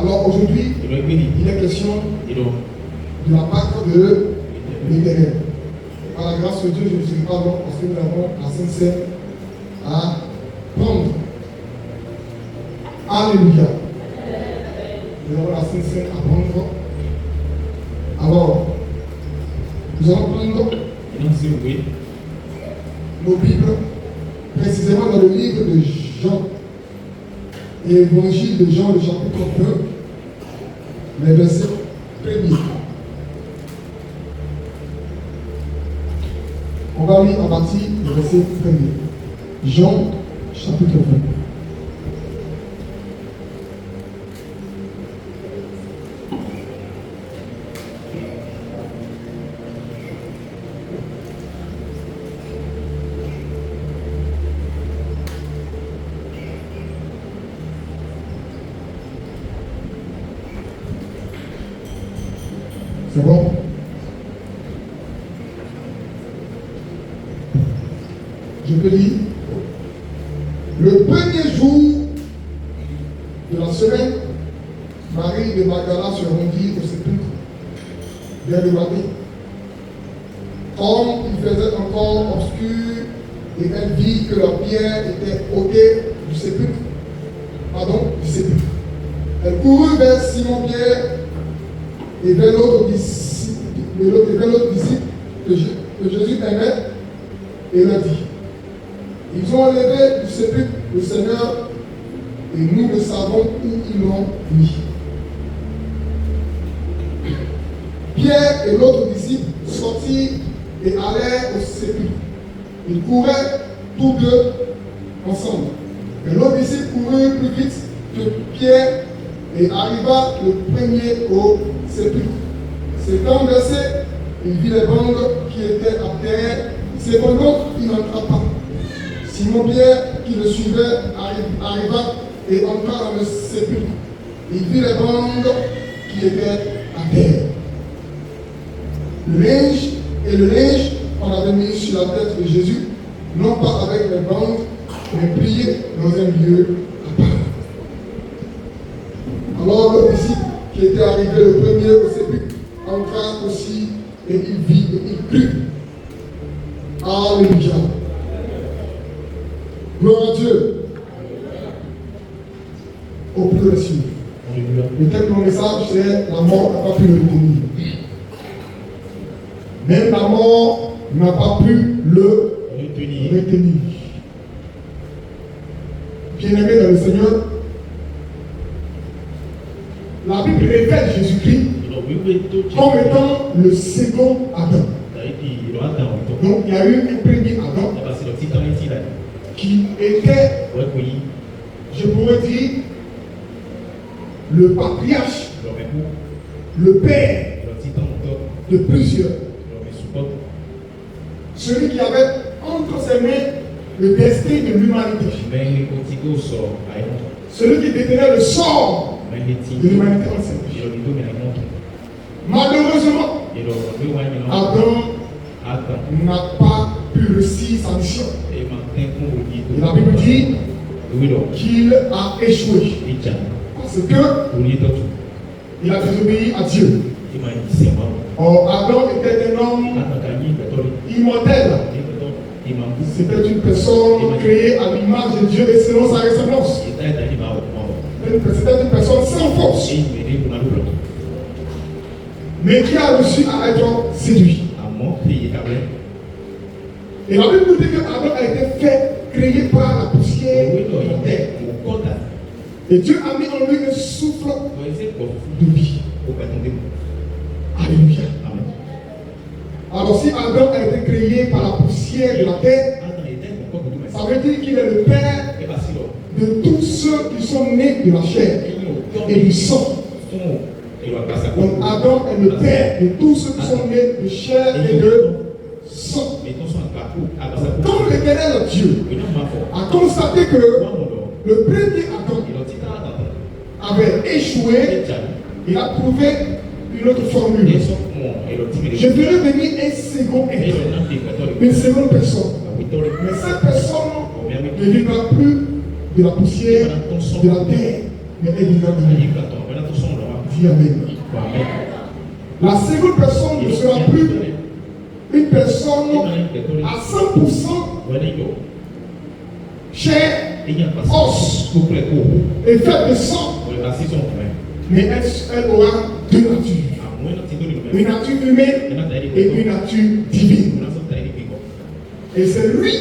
Alors aujourd'hui, il est question de la Pâque de l'Éternel. Par la grâce de Dieu, je ne suis pas long parce que nous avons la Sainte Seine à prendre. Alléluia. Nous avons la Sainte Seine à prendre. Alors, nous allons prendre nos Bibles, précisément dans le livre de Jean, et l'évangile de Jean, le chapitre 1, les versets 1er. On va lire en partie le verset 1er. Jean, chapitre 1. C'est bon? Je peux lire. Le premier jour de la semaine, Marie de Magdala se rendit au sépulcre vers le matin. Comme il faisait encore obscur et elle vit que la pierre était ôtée du sépulcre. Elle courut vers Simon-Pierre et vers l'autre disciple que Jésus aimait et leur dit: ils ont enlevé du sépulcre le Seigneur et nous ne savons où ils l'ont mis. Pierre et l'autre disciple sortirent et allèrent au sépulcre. Ils couraient tous deux ensemble. Et l'autre disciple courut plus vite que Pierre et arriva le premier au sépulcre. S'étant versé, il vit les bandes qui étaient à terre. Cependant, il n'entra pas. Simon-Pierre, qui le suivait, arriva et entra dans le sépulcre. Il vit les bandes qui étaient à terre. Le linge qu'on avait mis sur la tête de Jésus, non pas avec les bandes, mais plié dans un lieu à part. Alors le disciple qui était arrivé le premier au sépulcre entra aussi et il vit et il crut. Alléluia. Gloire à Dieu. Au plus précieux. Le thème de mon message, c'est la mort n'a pas pu le retenir. Même la mort n'a pas pu le retenir. Bien-aimé dans le Seigneur, la Bible révèle Jésus-Christ comme étant le second Adam. Donc il y a eu un premier Adam qui était, je pourrais dire, le patriarche, le père de plusieurs. Celui qui avait entre ses mains le destin de l'humanité. Celui qui détenait le sort de l'humanité entière. Malheureusement, Adam n'a pas pu réussir sa mission. Et la Bible dit qu'il a échoué. Parce que il a désobéi à Dieu. Or, Adam était un homme immortel. C'était une personne créée à l'image de Dieu et selon sa ressemblance. C'était une personne sans force. Mais qui a reçu à être séduit. Et la Bible nous dit que Adam a été fait, créé par la poussière de terre. Et Dieu a mis en lui un souffle de vie. Alléluia. Alors si Adam a été créé par la poussière de la terre, ça veut dire qu'il est le père de tous ceux qui sont nés de la chair et du sang. Donc Adam est le père de tous ceux qui sont nés de chair et de sang. Quand l'Éternel Dieu a constaté que le premier Adam avait échoué, il a trouvé une autre formule. Je ferai venir un second être, une seconde personne. Mais cette personne ne vivra plus de la poussière de la terre, mais elle vivra de lui. Dis Amen. La seconde personne ne sera plus une personne à 100% chair, os et faite de sang. Mais elle aura deux natures. Une nature humaine et une nature divine. Et c'est lui,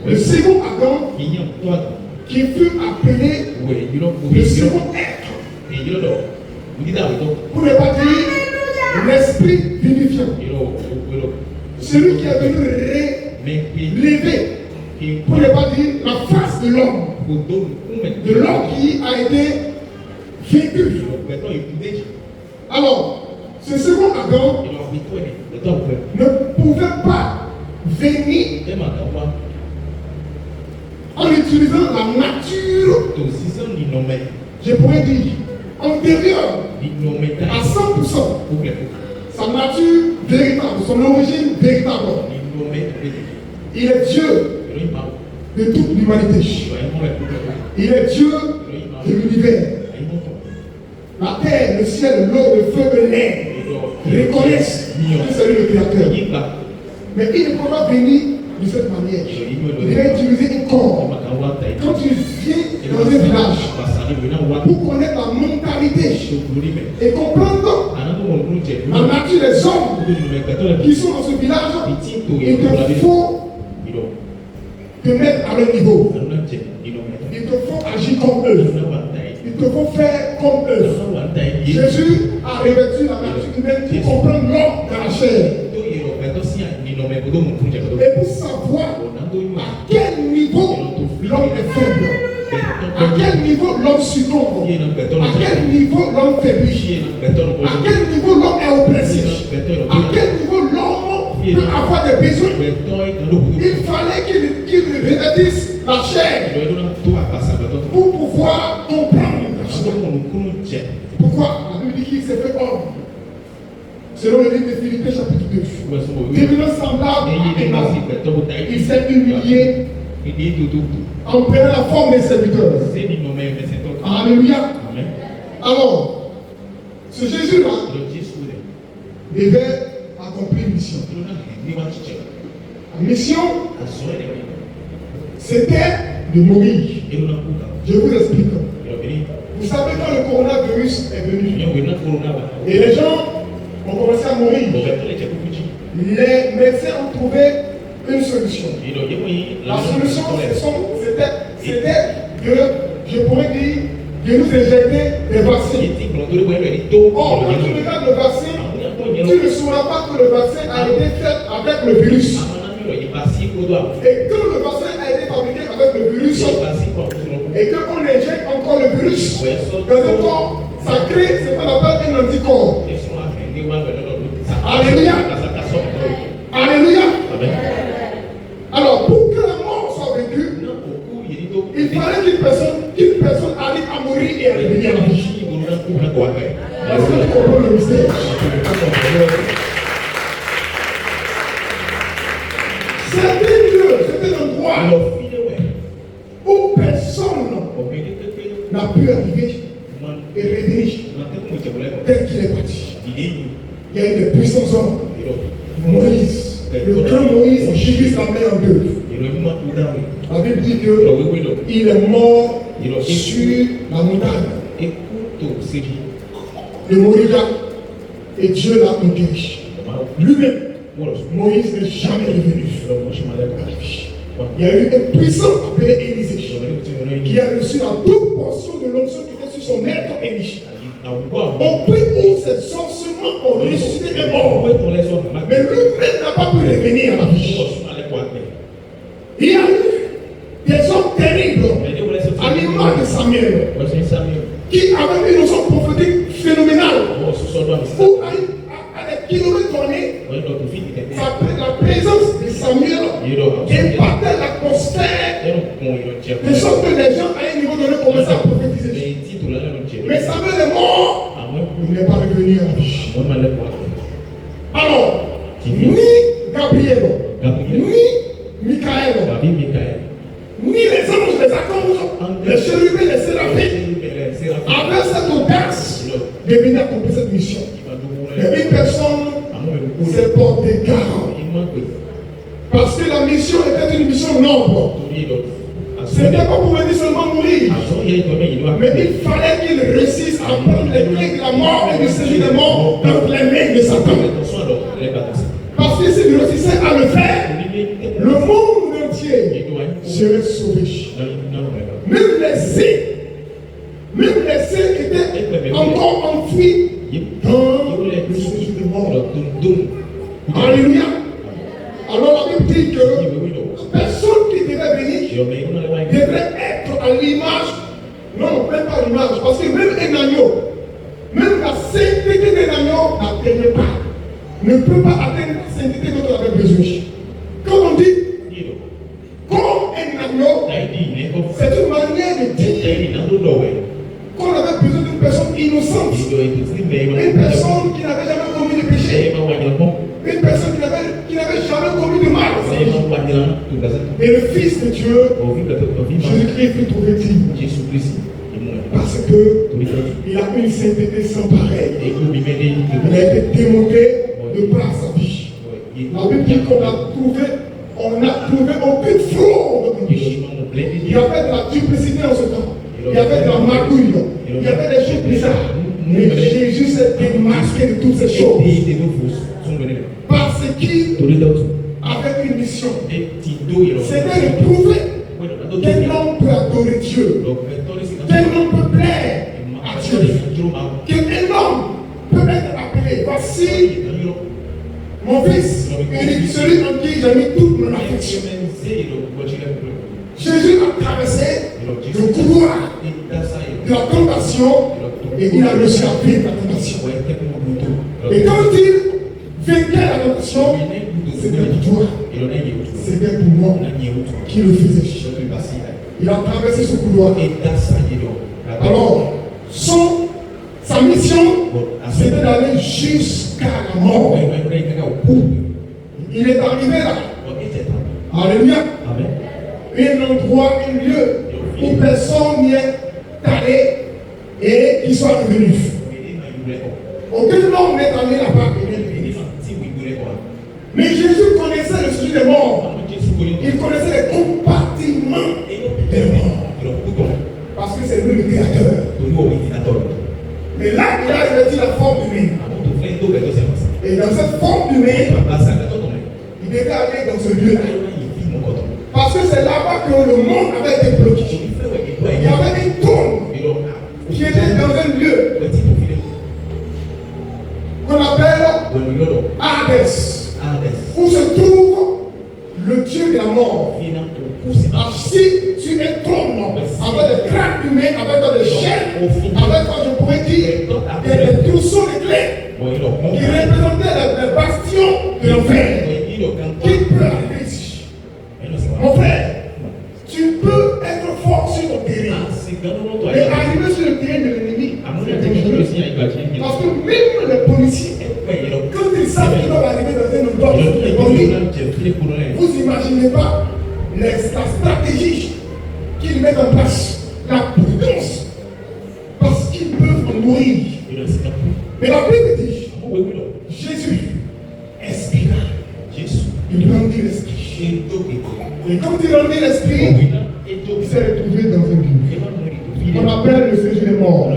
le second Adam, qui fut appelé le second être. Pour ne pas dire l'esprit vivifiant. Celui qui est venu relever, pour ne pas dire la face de l'homme qui a été vécu. Alors, ce second Adam ne pouvait pas venir en utilisant la nature, je pourrais dire, antérieure à 100%, sa nature véritable, son origine véritable. Il est Dieu de toute l'humanité. Il est Dieu de l'univers. La terre, le ciel, l'eau, le feu, le l'air reconnaissent que c'est lui le créateur. Mais il ne peut pas venir de cette manière. Il va utiliser un corps. Quand tu viens dans un village, pour connaître la mentalité et comprendre la nature des hommes qui sont dans ce village, il te faut te mettre à leur niveau. Il te faut agir comme eux. Il te faut faire comme eux. Jésus a revêtu la nature humaine pour comprendre l'homme dans la chair. Et pour savoir à quel niveau l'homme est faible, à quel niveau l'homme succombe, à quel niveau l'homme faiblit, à quel niveau l'homme est oppressé, à quel niveau l'homme peut avoir des besoins. Il fallait qu'il revêtisse la chair pour pouvoir comprendre. Pourquoi la Bible dit qu'il s'est fait homme? Selon le livre de Philippiens chapitre 2. Devenant semblable à un homme, il s'est humilié en prenant la forme des serviteurs. Alléluia. Alors, ce Jésus-là devait accomplir une mission. La mission, c'était de mourir. Je vous explique. Vous savez, quand le coronavirus est venu, et les gens ont commencé à mourir, les médecins ont trouvé une solution. La solution, c'était de, je pourrais dire, de nous injecter des vaccins. Or, quand tu regardes le vaccin, tu ne sauras pas que le vaccin a été fait avec le virus. Et quand le vaccin a été fabriqué avec le virus, et qu'on injecte encore le virus dans le corps, ça crée ce qu'on appelle un anticorps. Alléluia. Alléluia. Alors, pour que la mort soit vécue, il fallait qu'une personne arrive à mourir et à revenir à la vie. Est-ce que tu comprends le mystère? C'était un endroit où personne n'a pu arriver et revenir tel qu'il est parti. Il y a eu des puissants hommes. Moïse, le grand Moïse, divise la mer en deux. La Bible dit qu'il est mort sur la montagne de Moria et Dieu l'a conquis. Lui-même, Moïse n'est jamais revenu. Il y a eu un puissant appelé Élisée qui a reçu la toute portion de l'onction qui était sur son maître Élie. On prie où ces ossements ont ressuscité les morts. Mais lui-même n'a pas pu revenir à la vie. Il y a eu des hommes terribles, à l'image de Samuel, qui avaient une notion prophétique phénoménale. Où à des kilomètres donnés, la présence de Samuel impactait l'atmosphère, de sorte que les gens à un niveau donné commençaient à prophétiser. Mais Samuel est mort, il n'est pas revenu à la vie. Alors, ni Gabriel, ni Michael, ni les anges, les archanges, les chérubins, les séraphins, avaient cette audace de venir accomplir cette mission. Mais une personne s'est portée garant. Parce que la mission était une mission noble. Ce n'était pas pour venir seulement mourir. Mais il fallait qu'il réussisse à prendre les clés de la mort et du séjour des morts dans les mains de Satan. Parce que s'il réussissait à le faire, le monde entier serait sauvé. Même les saints étaient encore enfouis dans le séjour des morts. Alléluia. Alors la Bible dit que la personne qui devait venir devrait être à l'image, non, même pas à l'image, parce que même un agneau, même la sainteté d'un agneau n'atteint pas, ne peut pas atteindre la sainteté dont on avait besoin. Comme on dit, comme un agneau, c'est une manière de dire qu'on avait besoin d'une personne innocente, une personne qui n'avait jamais commis de péché, une personne qui n'avait jamais commis de mal. Et le Fils de Dieu, Jésus-Christ, fut trouvé digne. Parce qu'il a une sainteté sans pareil. Il a été démonté de par sa vie. La Bible dit qu'on a trouvé aucune fraude dans lui. Il y avait de la duplicité en ce temps. Il y avait de la magouille. Il y avait des choses bizarres. Mais Jésus s'est démasqué de toutes ces choses. Parce qu'il avait une mission. C'était de prouver qu'un homme peut adorer Dieu. Qu'un homme peut plaire à Dieu. Qu'un homme peut être appelé. Voici mon fils, celui en qui j'ai mis toute mon affection. Jésus a traversé le couloir de la tentation et il a réussi à vivre la tentation. Et quand il vainquait la tentation, c'était pour toi. C'était pour moi qui le faisait. Il a traversé ce couloir. Alors, sa mission, c'était d'aller jusqu'à la mort. Il est arrivé là. Alléluia. Un endroit, un lieu où personne n'y est allé et qui soit revenu. Aucun homme n'est allé là-bas. Mais Jésus connaissait le sujet des morts. Il connaissait les compartiments des morts. Parce que c'est lui le créateur. Mais là, il a revêtu la forme humaine. Et dans cette forme humaine, il devait aller dans ce lieu-là. Parce que c'est là-bas que le monde avait été bloqué. Il y avait une tombe qui était dans un lieu qu'on appelle Hades, où se trouve le Dieu de la mort, assis sur un trône avec des crânes humains, avec des chaînes, avec, je pourrais dire, des trousseaux de clés qui représentaient les bastions de l'enfer. Qui peut arriver ici? Mon frère, tu peux être fort sur ton terrain et arriver sur le terrain de l'ennemi. Parce que même les policiers, quand ils savent qu'ils doivent arriver dans un endroit où les bandits, vous n'imaginez pas la stratégie qu'ils mettent en place, la prudence, parce qu'ils peuvent en mourir. Mais la Bible dit, Jésus expira. Il rendit l'esprit. Et quand il rendit l'esprit, il s'est retrouvé dans un lieu qu'on appelle le séjour des morts.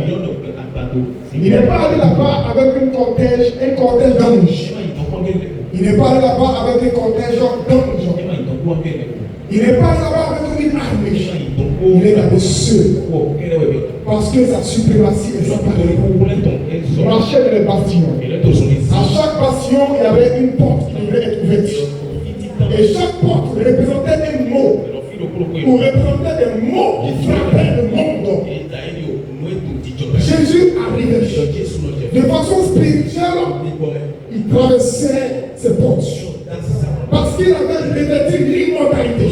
Il n'est pas allé là-bas avec un cortège d'anges. Il n'est pas allé là-bas avec un cortège d'anges. Il n'est pas allé là-bas avec une armée. Il est là-bas seul. Parce que sa suprématie est sa parole. Il marchait dans les bastions. À chaque bastion, il y avait une porte qui devait être ouverte. Et chaque porte représentait un mot. Ou représentait des mots qui frappaient le monde. Jésus arrivait. De façon spirituelle, il traversait ces portes. Parce qu'il avait revêtu l'immortalité.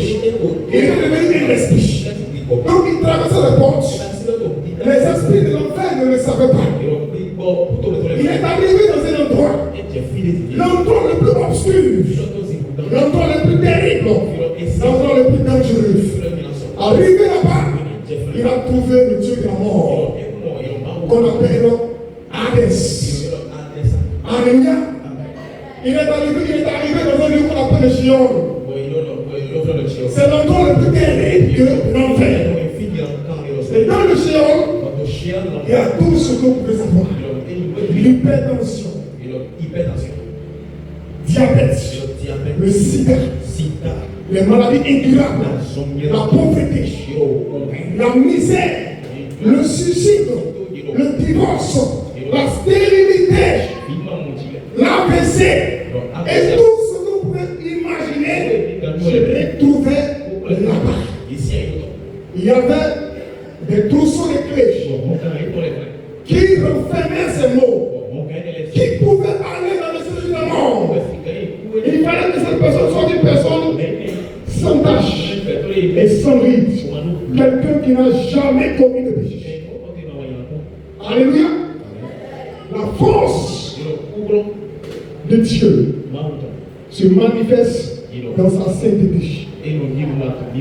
Il était devenu un esprit. Donc il traversait les portes. Les esprits de l'enfer ne le savaient pas. Il est arrivé dans un endroit. L'endroit le plus obscur. L'endroit le plus terrible. L'endroit le plus dangereux. Arrivé là-bas, il a trouvé le Dieu de la mort. Qu'on appelle Il y a tout ce que vous pouvez savoir. L'hypertension, diabète, le sida, les maladies incurables, la pauvreté, la misère, le suicide, le divorce, la stérilité, l'AVC, et tout ce que vous pouvez imaginer, je l'ai trouvé là-bas. Il y avait des trousseaux de clés qui renfermaient ces mots, qui pouvaient aller dans le séjour de la mort. Il fallait que cette personne soit une personne sans tache et sans ride. Quelqu'un qui n'a jamais commis de péché. Alléluia. La force de Dieu se manifeste dans sa sainteté.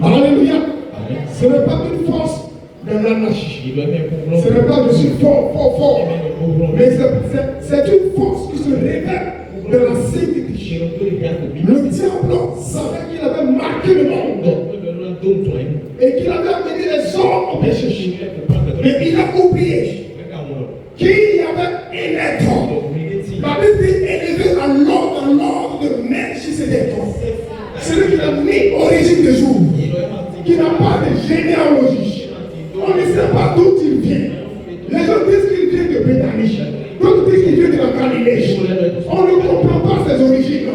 Alléluia. Ce n'est pas une force de l'anarchie. Ce n'est pas je suis fort. Mais c'est une force qui se révèle de la sainteté. Le diable savait qu'il avait marqué le monde et qu'il avait amené les hommes au péché. Mais il a oublié qu'il y avait un être. La Bible dit élevé à l'ordre de Melchisédek. Celui qui n'a ni origine de jour, qui n'a pas de généalogie. On ne sait pas d'où il vient. Les gens disent qu'il vient de Béthanie. D'autres disent qu'il vient de la Galilée. On ne comprend pas ses origines.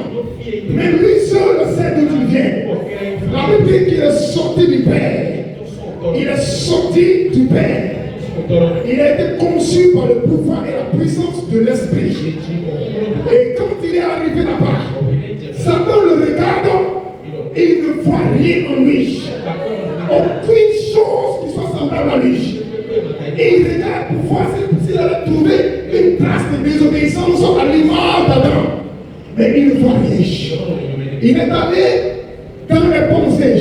Mais lui seul sait d'où il vient. La Bible dit qu'il est sorti du Père. Il est sorti du Père. Il a été conçu par le pouvoir et la puissance de l'Esprit. Et quand il est arrivé là-bas, Satan le regarde et il ne voit rien en lui. Aucune chose qui soit semblable à lui. Et il regarde pour voir s'il avait trouvé une trace de désobéissance à l'image d'Adam. Mais il ne voit rien. Il est allé dans les pensées.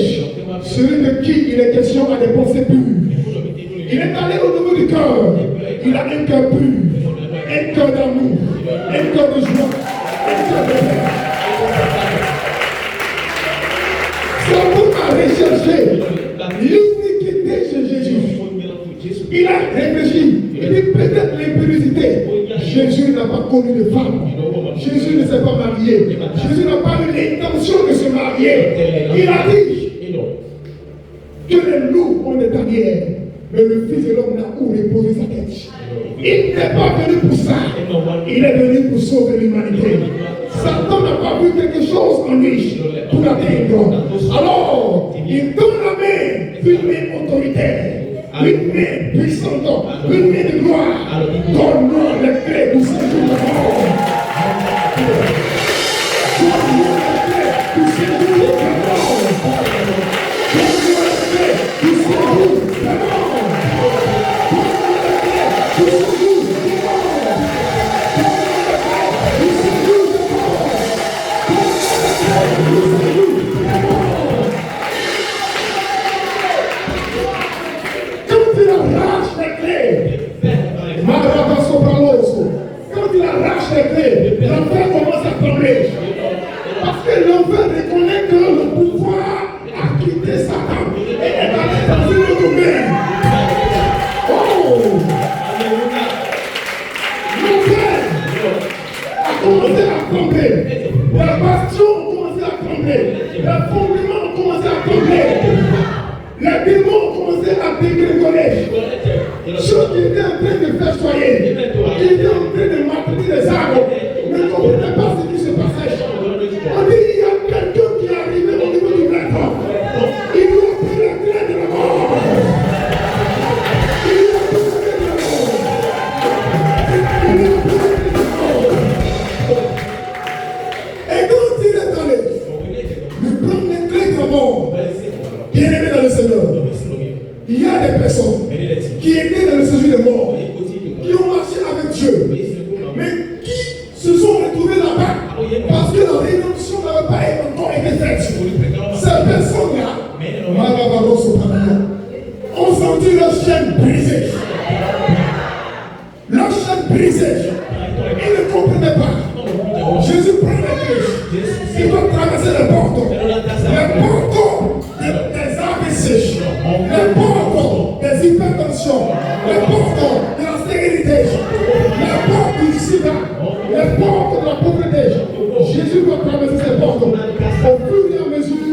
Celui de qui il est question a des pensées pures. Il est allé au niveau du cœur. Il a un cœur pur, un cœur d'amour, un cœur de joie, un cœur de paix. Satan a recherché l'iniquité chez Jésus. Il a réfléchi. Il dit peut-être l'impudicité. Jésus n'a pas connu de femme. Jésus ne s'est pas marié. Jésus n'a pas eu l'intention de se marier. Il a dit que les loups ont des tanières. Mais le Fils de l'homme n'a où reposer sa tête. Il n'est pas venu pour ça. Il est venu pour sauver l'humanité. Satan n'a pas vu quelque chose en lui pour l'atteindre. Alors, il donne la main, une main autoritaire, une main puissante, une main de gloire. Donne-nous les clés du séjour de la mort. Donne-nous les clés du séjour de la mort. Donne-nous les clés du séjour de la mort. L'enfer commence à trembler. Parce que l'enfer reconnaît que le pouvoir a quitté Satan et est allé dans une autre main. Oh! L'enfer a commencé à trembler. Les bastions ont commencé à trembler. Les fondements ont commencé à trembler. Les démons ont commencé à dégringoler. Ceux qui étaient en train de faire soyer, qui étaient en train de maltraiter les arbres, ne comprenaient pas ce qui se passait. On dit il y a quelqu'un qui est arrivé au niveau du maître. Il lui a pris la clé de la mort. Il lui a pris la clé de la mort. Il lui a pris la clé de la mort. Et quand il est allé, lui prendre les clés de la mort. Bien aimé dans le Seigneur, il y a des personnes qui étaient dans le séjour des morts, qui ont marché avec Dieu, mais qui se sont retrouvés là-bas parce que la rédemption n'avait pas encore été faite. Ces personnes-là ont senti leur chaîne brisée. Leur chaîne brisée. Ils ne comprenaient pas. Jésus prend la clé. Il doit traverser les portes. Les portes des AVC, les portes des hypertensions, les portes portes de la stérilité, les portes du sida, les portes de la pauvreté. Jésus va traverser ces portes. Au fur et à mesure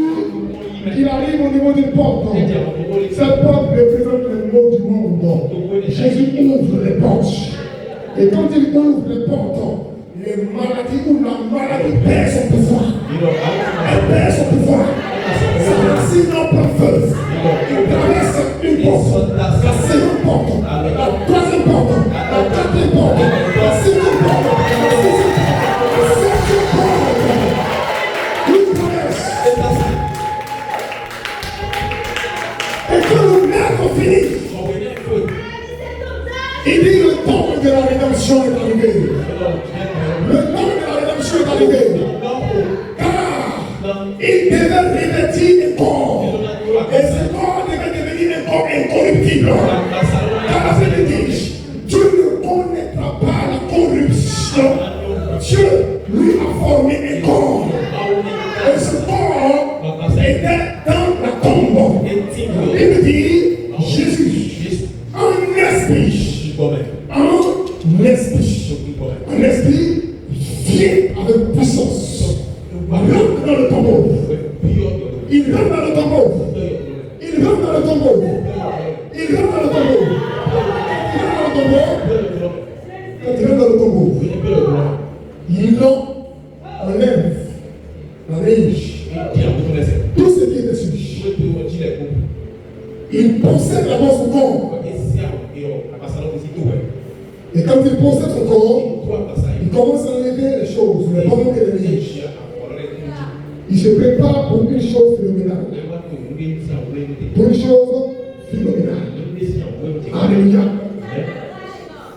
qu'il arrive au niveau d'une porte, cette porte représente le mot du monde. Jésus ouvre les portes. Et quand il ouvre les portes, les maladies ou la maladie perd son pouvoir. Elle perd son pouvoir. Sa racine en porteuse. Il traverse une porte, la seconde porte, la troisième porte, la quatrième porte, la cinquième porte, la sixième porte, la septième porte. Il traverse. Et quand le maître finit, il dit le temps de la rédemption est arrivé. Le temps de la rédemption est arrivé. Car il devait revêtir un corps. Et ce corps devait devenir un corps incorruptible. Car la Bible dit, Dieu ne connaîtra pas la corruption. Dieu lui a formé un corps. Et ce corps était dans la tombe. Il dit, Jésus, un esprit. Un esprit vient avec puissance. Il rentre dans le tombeau. Il rentre dans le tombeau. Il rentre dans le tombeau. Il rentre dans le tombeau. Quand il rentre dans le tombeau, il enlève la neige. Tout ce qui est dessus. Il possède d'abord son corps. Et quand il possède son corps, il commence à enlever les choses, les bonbons et les neige. Il se prépare pour une chose phénoménale. Pour une chose phénoménale. Alléluia.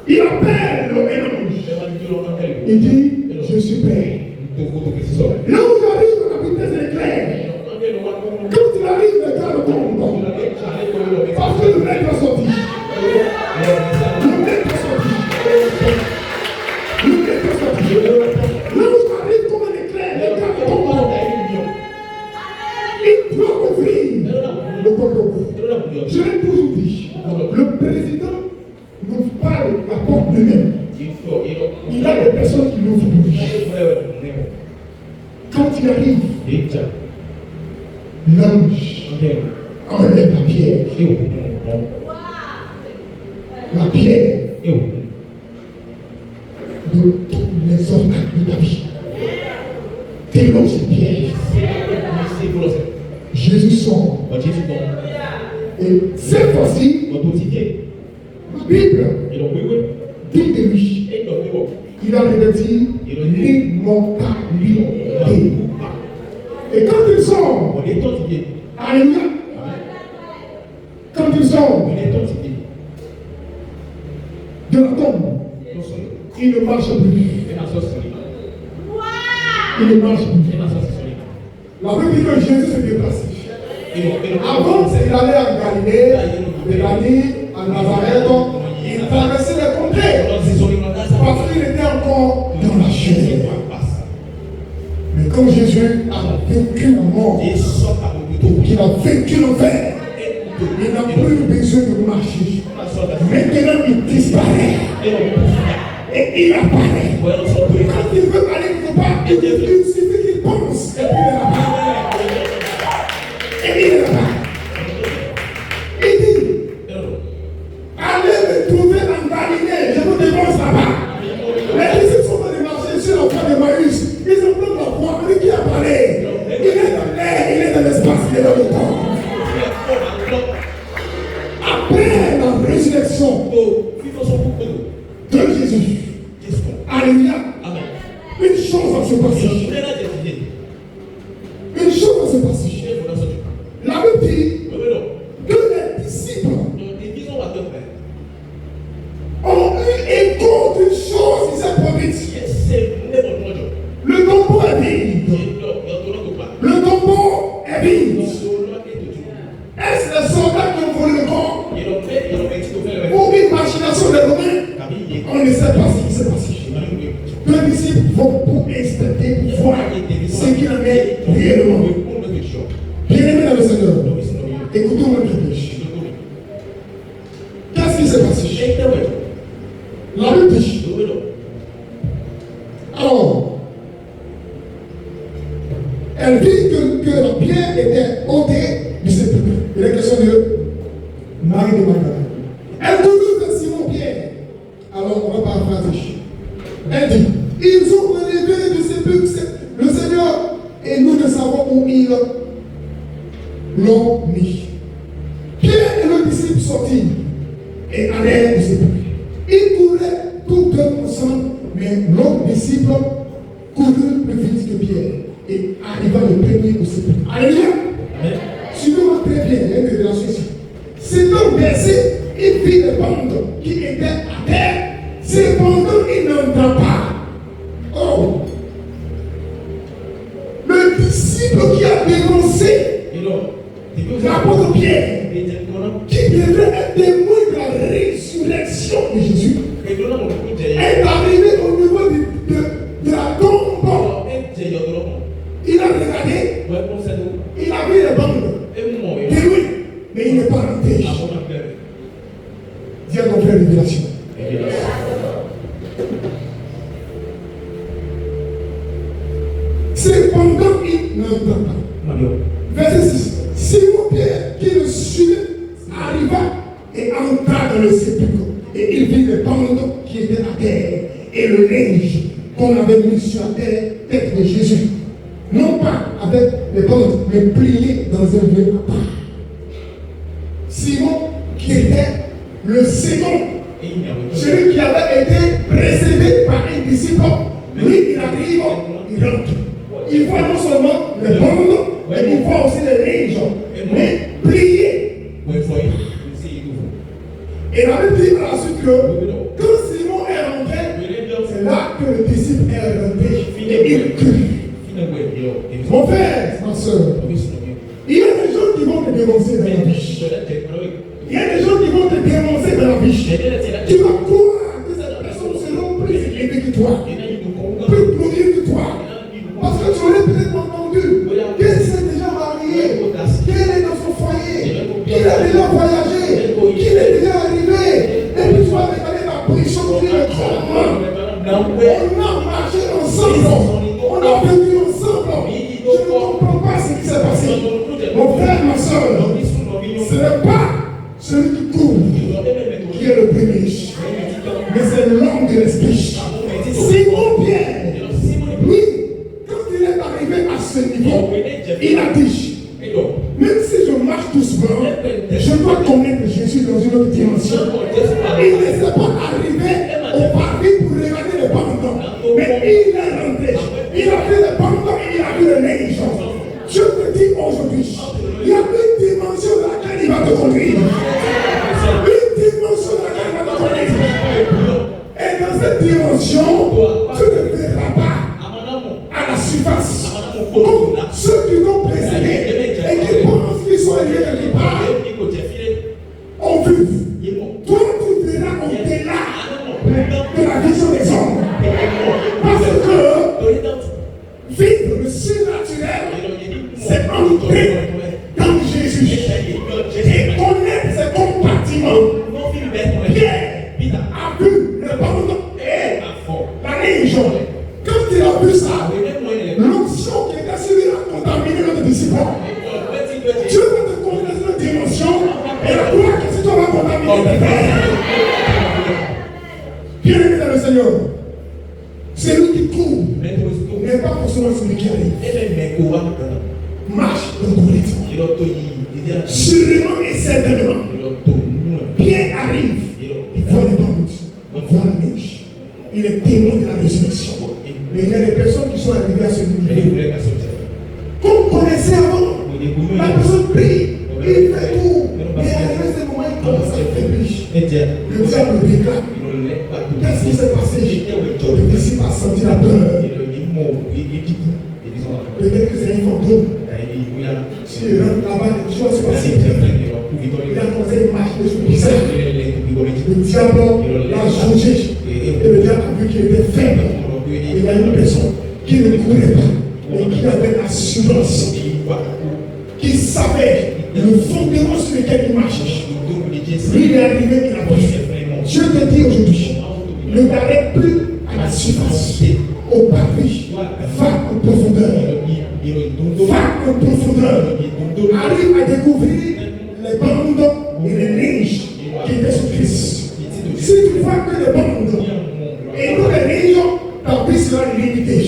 Il appelle un ange. Il dit, je suis prêt. Là où j'arrive à la vitesse de l'éclair, quand il arrive, le gars le tombe. Parce que le mec a sorti. Le mec a sorti. Le mec a sorti. Là où j'arrive comme un éclair, le gars tombe. Il doit ouvrir le tombeau. Je l'ai toujours dit. Le président n'ouvre pas la porte lui-même. Il a des personnes qui l'ouvrent pour lui. Quand il arrive, l'ange enlève la pierre. La pierre de tous les organes de ta vie. Dénonce cette pierre. Jésus sort. Et cette fois-ci, la Bible dit de lui, il a revêtu l'immortalité. Et quand il sort, alléluia, quand il sort de la tombe, il ne marche plus. Il ne marche plus. La Bible dit que Jésus se déplace. Avant, il allait en Galilée, de Galilée, en Nazareth, il traversait les contrées. Parce qu'il était encore dans la chair. Mais quand Jésus a vaincu la mort, qu'il a vaincu l'enfer, il n'a plus besoin de marcher. Maintenant, il disparaît. Et il apparaît. Quand il veut aller quelque part, il suffit qu'il pense. Et puis il est là-bas. Et il est là-bas. Il dit, allez me trouver en Galilée, je vous défonce là-bas. Les disciples sont allés marcher sur la voie de Maïs. Ils ont pris la voie, lui qui a parlé. Il est dans l'air, il est dans l'espace, il est dans le temps. Après la résurrection de Jésus, alléluia, une chose va se passer. Une chose va se passer. La Bible dit que les disciples ont eu écho d'une chose qui s'est produite. Le tombeau est vide. Le tombeau est vide. Est-ce les soldats qui ont volé le corps ou une machination des Romains? On ne sait pas ce qui s'est passé. Deux disciples vont pour inspecter, pour voir ce qu'il en est réellement. Bien-aimés dans le Seigneur, écoutons-moi bien. Qu'est-ce qui s'est passé? La Bible dit. Alors, elle dit que la pierre était ôtée du sépulcre. Il est question de Marie de Magdalene. Elle courut vers Simon-Pierre. Alors, on va paraphraser. Elle dit, ils ont relevé du sépulcre le Seigneur et nous ne savons où ils l'ont mis. Pierre et le disciple sortirent et allèrent du sépulcre. Ils couraient tous deux ensemble, mais l'autre disciple courut plus vite que Pierre et arriva le premier au sépulcre. Alléluia! Suivez-moi très bien, il y a une révélation ici. C'est un verset, il vit les bandes qui étaient à terre. Cependant, il n'entra pas. Oh! Le disciple qui a dénoncé l'apôtre Pierre, qui devait être témoin de la résurrection de Jésus, est arrivé au niveau de la tombe. Il a regardé, il a vu les bandes de lui, mais il n'est pas rentré. Dis à ton frère révélation. Cependant, il n'entra pas. Verset 6. Simon-Pierre, qui le suivait, arriva et entra dans le sépulcre. Et il vit les bandes qui étaient à terre et le linge qu'on avait mis sur la tête de Jésus. Non pas avec les bandes, mais pliées dans un lieu à part. Simon, qui était le second, celui qui avait été précédé par un disciple, lui, il arrive, il rentre. Il voit non seulement les bandes, mais il voit aussi les linges, mais pliés. Et la Bible dit par la suite que quand Simon est rentré, c'est là que le disciple est rentré et il crie. Mon frère, ma soeur, il y a des gens qui vont te dénoncer dans la vie. Il y a des gens qui vont te dénoncer dans la vie. Tu vas croire que cette personne sera plus élevée que toi, plus glorieux que toi. Parce que tu aurais peut-être entendu qu'elle s'est déjà mariée, qu'elle est dans son foyer, qu'il a déjà voyagé, qu'il est déjà arrivé. Et puis tu vas regarder la prison de le commandement. On a marché ensemble, on a vécu ensemble. Je ne comprends pas ce qui s'est passé. Mon frère, ma soeur, ce n'est pas celui qui court qui est le premier, mais c'est l'homme de l'esprit. Simon Pierre, lui, quand il est arrivé à ce niveau, il a dit, même si je marche doucement, je dois connaître Jésus dans une autre dimension. Il ne s'est pas arrivé au paradis pour regarder les bandes, mais il est rentré. Il a vu les bandes et il a vu les neiges. Je te dis aujourd'hui, il y a une dimension dans laquelle il va te conduire. Une dimension dans laquelle il va te conduire. Et dans cette dimension, tu ne verras pas à la surface. Comme ceux qui l'ont précédé et qui pensent qu'ils sont élevés quelque part, ont vu. Toi, tu verras au-delà de la vision des hommes. Parce que vivre le surnaturel, c'est entrer dans Jésus et connaître ses compartiments. Pierre a vu le bandeau et la légion. Quand il a vu ça, l'onction qui était sur lui a contaminé notre disciple. Dieu va te conduire dans une dimension et la gloire que tu dois contaminer tes frères. Bien-aimé dans le Seigneur, celui qui court n'est pas forcément celui qui arrive. Marche dans ton rythme. Sûrement et certainement. Pierre arrive. Il voit les bandes. Il voit la neige. Il est témoin de la résurrection. Mais il y a des personnes qui sont arrivées à ce niveau. Qu'on connaissait avant. La personne prie. Il fait tout. Mais à ce moment, il commence à faiblir. Le diable le déclare. Qu'est-ce qui s'est passé? Le disciple a senti la peur. Peut-être que c'est un fantôme. Si il rentre là-bas, les choses se passent. Il a commencé à marcher sur le cercle. Le diable l'a jugé. Et le diable a vu qu'il était faible. Il y a une personne qui ne courait pas, mais qui avait l'assurance, qui savait le fondement sur lequel il marchait. Lui, il est arrivé, il a pris. Je te dis aujourd'hui, ne t'arrête plus à la surface, au parvis, va en profondeur. Va en profondeur. Arrive à découvrir les bandes et les linges qui étaient sur Christ. Si tu vois que les bandes et non les linges, ta vie sera limitée.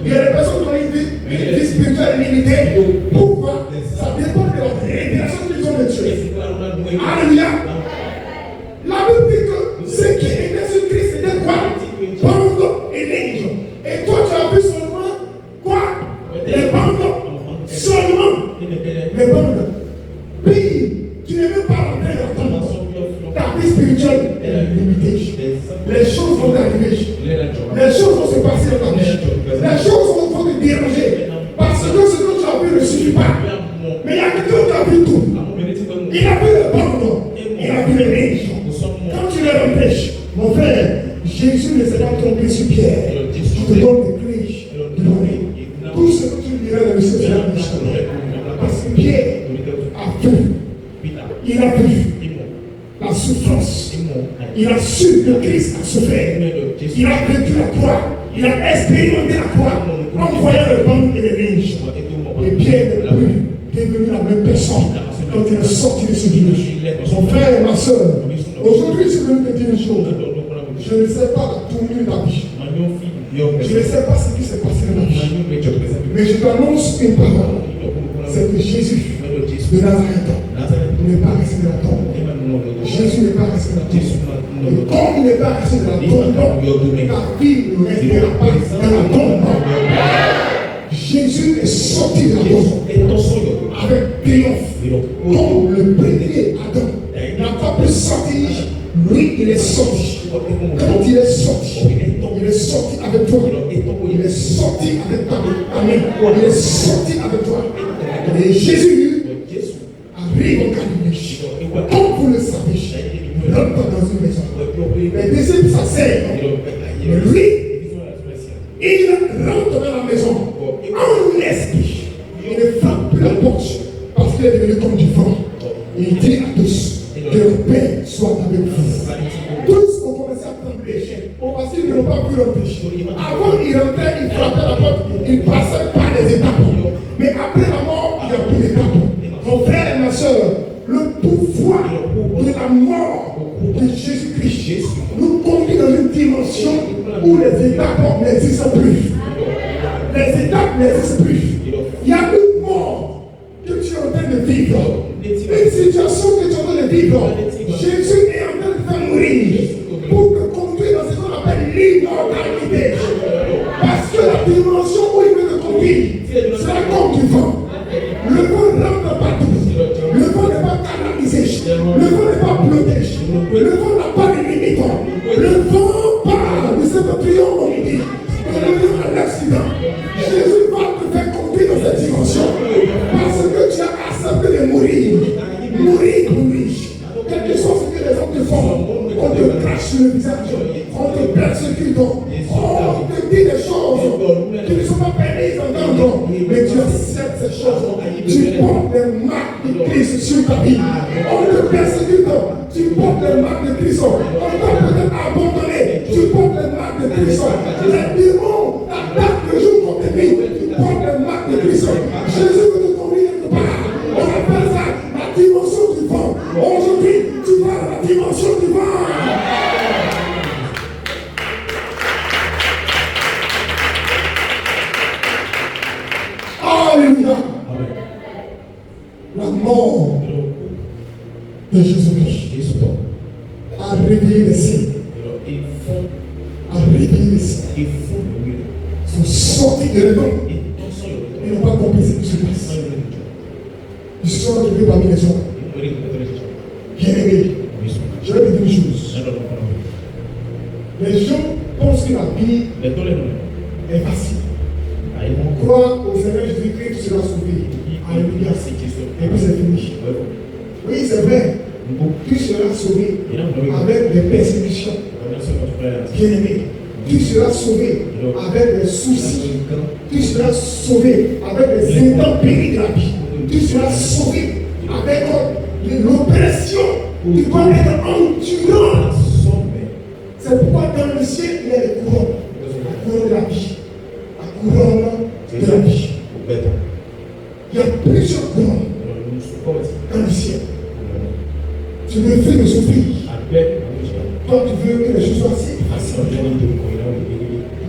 Il y a des personnes qui ont une vie spirituelle limitée. Pourquoi? Ça dépend de la révélation qu'ils ont de Dieu. Alléluia. La Bible dit que ce qui était sur Christ était quoi? Bandes et linges. Et toi tu as vu seulement quoi? Les bandes. Seulement les bandes. Puis tu n'es même pas rentré dans ta vie spirituelle est limitée. Les choses vont arriver. Les choses vont se passer dans ta vie. Les choses vont te déranger. Parce que ce que tu as vu ne suffit pas. Mais il y a quelqu'un qui a vu tout. Il a vu le bandes. Il a vu les linges. Quand tu les empêches, mon frère, Jésus ne s'est pas trompé sur Pierre. Je te donne les clés de l'année. Tout ce que tu dirais dans le Seigneur, parce que Pierre a vu. Il a vu la souffrance. Il a su que Christ a souffert. Il a vécu la croix. Il a expérimenté la croix en voyant le bandes et les linges. Et Pierre n'est plus devenu la même personne quand il est sorti de ce village. Mon frère et ma soeur, aujourd'hui je veux te dire une chose. Je ne sais pas la tournure de ta vie. Je ne sais pas ce qui s'est passé dans ta vie. Mais je t'annonce une parole. C'est que Jésus de Nazareth n'est pas resté dans la tombe. Jésus n'est pas resté dans la tombe. Et comme il n'est pas resté dans la tombe, ta vie ne restera pas dans la tombe. Jésus est sorti de la tombe avec triomphe. Comme le premier Adam n'a pas pu sortir, lui il est sorti. Quand il est sorti avec toi. Il est sorti avec ta main. Il est sorti avec toi. Et Jésus arrive en Galilée. Comme vous le savez, il rentre dans une maison. Les disciples s'asseyent. Mais lui, il rentre dans la maison en esprit. Il ne frappe plus la porte parce qu'il est devenu comme du vent. Et il dit à tous que le Père soit avec vous. Tous ont commencé à trembler parce qu'ils n'ont pas pu rentrer. Avant, il rentrait, il frappait la porte, il passait par les étapes. Mais après la mort, il n'y a plus d'étapes. Mon frère et ma soeur, le pouvoir de la mort de Jésus-Christ nous conduit dans une dimension où les étapes n'existent plus. Les étapes n'existent plus. Il y a une mort que tu es en train de vivre. Une situation que tu es en train de vivre. Jésus est en train de faire mourir pour te conduire dans ce qu'on appelle l'immortalité. Parce que la dimension où il veut te conduire sera comme du vent. Le vent rentre partout. Le vent n'est pas canalisé. Le vent n'est pas protégé. Le vent n'a pas de limite. Le vent part de cette triomphe au midi. Et le vent à l'accident. Jésus va te faire conduire dans cette dimension. Parce que tu as accepté de mourir. Mourir pour lui. Quelque chose que les hommes te font. On te crache sur le visage. On te persécute. On te dit des choses qui ne sont pas permises d'entendre. Mais tu acceptes ces choses. Tu portes les marques de Christ sur ta vie. On te persécute. Tu portes les marques de Christ. On t'a peut-être abandonné. Tu portes les marques de Christ. Les démons t'attaquent le jour contre tes vies. Tu portes les marques de Christ. Jésus veut te conduire quelque part. On appelle ça la dimension du vent. Aujourd'hui, tu vas à la dimension du vent. Alléluia. La mort de Jésus-Christ a réveillé les cieux. A réveillé les cieux. Ils sont sortis de l'école. Ils n'ont pas compris ce qui se passe. Ils se sont retrouvés parmi les hommes. Bien-aimés, je vais te dire une chose. Les gens pensent que la vie est facile. Crois au Seigneur Jésus-Christ, tu seras sauvé. Alléluia. Et puis c'est fini. Oui, c'est vrai. Tu seras sauvé avec des persécutions. Bien-aimé, tu seras sauvé avec des soucis. Tu seras sauvé avec les intempéries de la vie. Tu seras sauvé avec l'oppression. Tu dois être endurant C'est pourquoi dans le ciel, il y a les couronnes. La couronne de la vie. La couronne de la vie. Il y a plusieurs couronnes dans le ciel. Tu veux faire de souffrir. Toi, tu veux que les choses soient si faciles.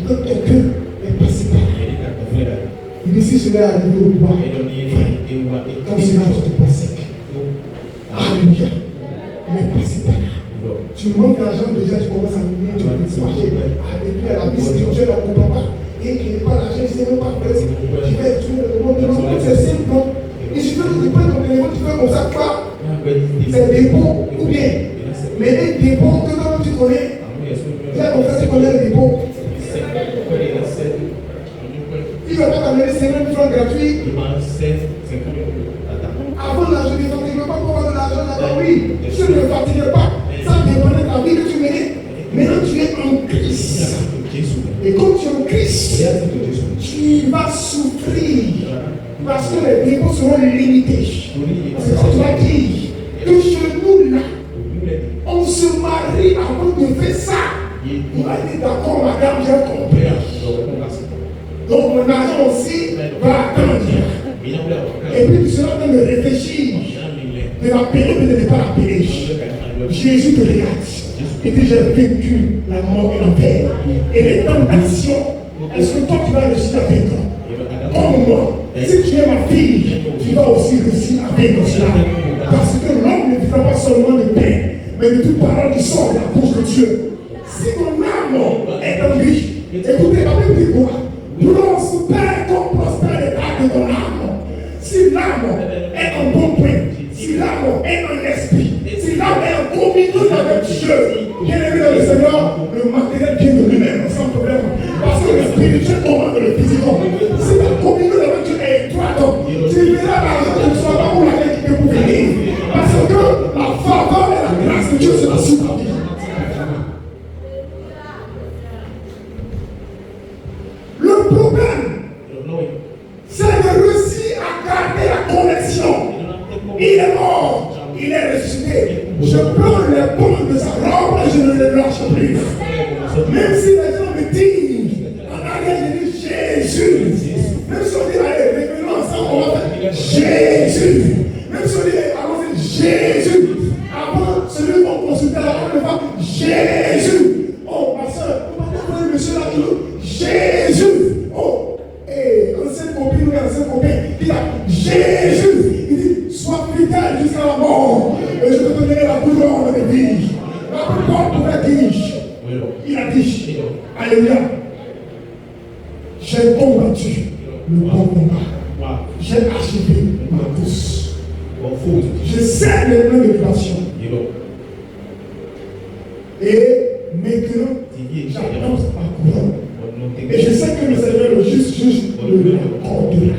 Ton cœur est passé par là. Il dit si cela est arrivé au bois, comme cela va te passer. Alléluia. Il est passé par là. Tu manques d'argent déjà, tu commences à miner, tu vas te marcher. Et puis à la vie spirituelle, on ne comprend pas. Et qu'il n'est pas l'argent, il ne sait même pas faire. Je vais tuer le monde. C'est simple, non? Il suffit que tu prennes ton téléphone, tu fais comme ça, quoi. C'est dépôt ou bien. Mais les dépôts que toi tu connais, il y a ton frère qui connaît les dépôts. Il ne va pas t'amener 50 francs gratuits. Avant l'argent, il ne fatiguait pas pour avoir de l'argent là-bas. Oui, tu ne le fatigues pas. Ça dépendait de la vie que tu menais. Maintenant, tu es en Christ. Et comme tu es en Christ, tu vas souffrir. Parce que les dépôts seront limités. Parce que tu vas dire que chez nous là, on se marie avant de faire ça. Il va dire d'accord, madame, j'ai compris. Donc mon argent aussi va attendre. Et puis tu seras en train de réfléchir de la payer ou de ne pas la payer. Jésus te regarde. Et puis j'ai vécu la mort et l'enfer. Et les tentations, est-ce que toi tu vas réussir à vaincre? Comme moi, si tu es ma fille, tu vas aussi réussir à vaincre cela. Parce que l'homme ne vivra pas seulement de pain, mais de toute parole qui sort de la bouche de Dieu. Si ton âme est en vie, écoutez, la Bible dit quoi? Prospère comme prospère l'état de ton âme. Si l'âme est en bon point, si l'âme est en esprit, si l'âme est en communion avec Dieu, bien aimé dans le Seigneur, le matériel vient de lui-même, sans problème. Parce que le spirituel commande le physique. Si la communion avec Dieu est étroite, tu verras l'argent que tu ne sois pas pour laquelle tu peux pour venir. Parce que la faveur et la grâce de Dieu sera sur ta vie. Le problème, c'est de réussir à garder la connexion. Il est mort, il est ressuscité. Je prends les pommes de sa robe et je ne les lâche plus. Même si les gens me disent, en arrière, je dis Jésus. Même si on dit, allez, revenons ensemble, on va faire Jésus. Même si on dit, allons Jésus. Avant, celui qu'on consultait là, on le va Jésus. Oh, ma soeur, on va t'appeler monsieur là, Jésus. Oh, et ancienne copine ou ancien copain, il dit Jésus. Il dit, sois fidèle jusqu'à la mort. Et je te donnerai la couronne de vie. La plupart pouvait dire, il a dit, alléluia, j'ai combattu le bon combat. J'ai achevé ma course. Je sais les plans de libération. Et maintenant, j'attends ma couronne. Et je sais que le Seigneur, le juste juge, le accordera.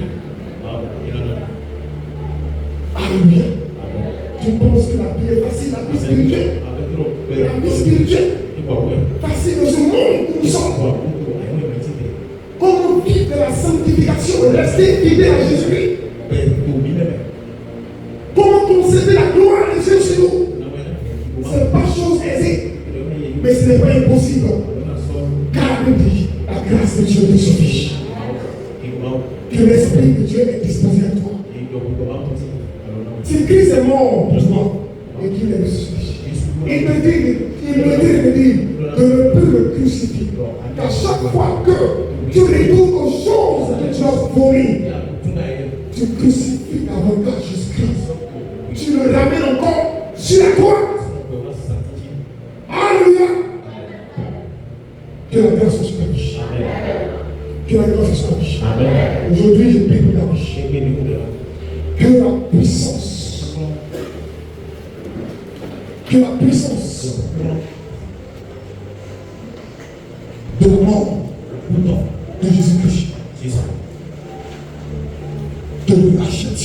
Alléluia. Tu penses que la vie est facile, la vie spirituelle? La vie spirituelle, facile dans ce monde où nous sommes. Comment vivre de la sanctification, rester fidèle à Jésus-Christ? Comment conserver la gloire de Dieu sur nous? Ce n'est pas chose aisée, mais ce n'est pas impossible. Car il dit, la grâce de Dieu te suffit. Que l'Esprit de Dieu est disposé à toi. Si Christ est mort pour toi et qu'il est ressuscité, il me dit de ne plus le crucifier. Qu'à chaque fois que tu retournes aux choses que tu as volées, tu crucifies davantage Jésus-Christ. Tu le ramènes encore sur la croix. Alléluia. Que la grâce soit sur ta vie. Que la grâce soit sur ta vie. Aujourd'hui, je prie pour ta vie. Que la puissance de la mort de Jésus-Christ te rachète.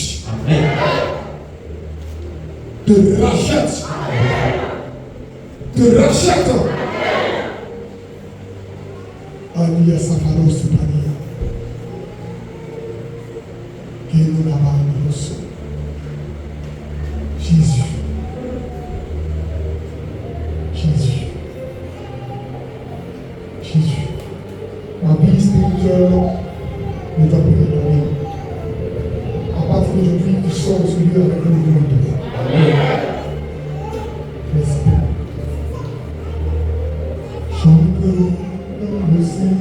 Te rachète. Te rachète. Alléluia, Safaros, Supania. Que nous l'avons reçu. Jésus. Jésus. ne t'a plus donné. À partir d'aujourd'hui, tu sors de ce lieu avec un nouveau manteau. Amen. Merci. Chante dans le ciel.